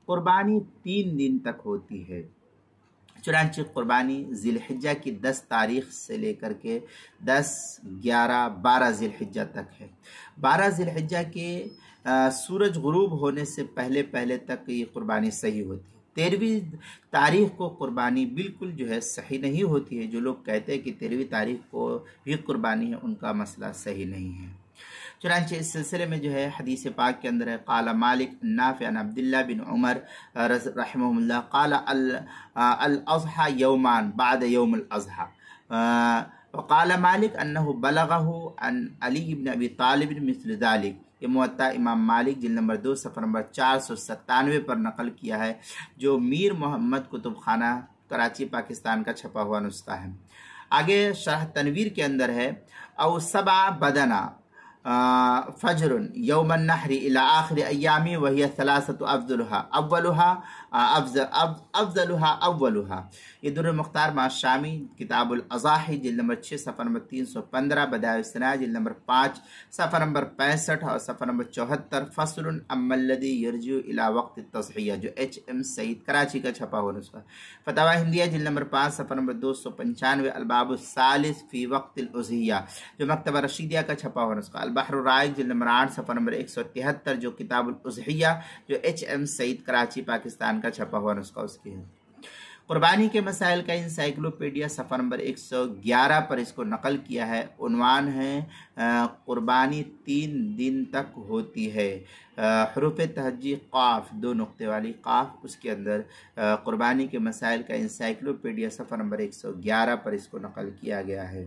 قربانی 3 دن تک ہوتی ہے۔ چنانچہ قربانی ذی الحجہ کی 10 تاریخ سے لے کر کے 10، 11، 12 ذی الحجہ تک ہے۔ 12 ذی الحجہ کے سورج غروب ہونے سے پہلے تک یہ قربانی صحیح ہوتی ہے۔ 13ویں تاریخ کو قربانی بالکل جو ہے صحیح نہیں ہوتی ہے۔ جو لوگ کہتے ہیں کہ 13ویں تاریخ کو ہی قربانی ہے، ان کا مسئلہ صحیح نہیں ہے۔ چنانچہ اس سلسلے میں جو ہے حدیث پاک کے اندر ہے، قال مالک نافع عن عبداللہ بن عمر رحمہ اللہ قال الاضحى یومان بعد یوم الاضحى وقال مالک انه بلغه عن علی بن ابی طالب مثل ذلك۔ یہ موطا امام مالک جلد نمبر 2 صفحہ نمبر 497 پر نقل کیا ہے، جو میر محمد کتب خانہ کراچی پاکستان کا چھپا ہوا نسخہ ہے۔ آگے شرح تنویر کے اندر ہے، او 7 بدنا فجر یوم النحر الى آخر ایامی وہی 3 افضلها اولها۔ یہ در مختار مع شامی کتاب الاضاحی جلد نمبر 6 صفحہ نمبر 315، بدائع الصناع جلد نمبر 5 صفحہ نمبر 65 اور صفحہ نمبر 74، فصل اما الذی یرجع الى وقت التضحیہ، جو ایچ ایم سعید کراچی کا چھپا ہوا نسخہ۔ فتاوی ہندیہ جلد نمبر 5 صفحہ نمبر 295، الباب الثالث فی وقت الاضحیہ، جو مکتبہ رشیدیہ کا چھپا ہوا نسخہ۔ البحر الرائق جلد نمبر 8 صفحہ نمبر 173، جو کتاب الاضحیہ جو ایچ ایم سعید کراچی پاکستان کا چھپا ہوا نسخہ اس کی ہے۔ قربانی کے مسائل کا انسائکلوپیڈیا صفحہ نمبر 111 پر اس کو نقل کیا ہے۔ عنوان ہے قربانی 3 دن تک ہوتی ہے، حروف تہجی قاف 2 نقطے والی قاف، اس کے اندر قربانی کے مسائل کا انسائکلوپیڈیا صفحہ نمبر 111 پر اس کو نقل کیا گیا ہے۔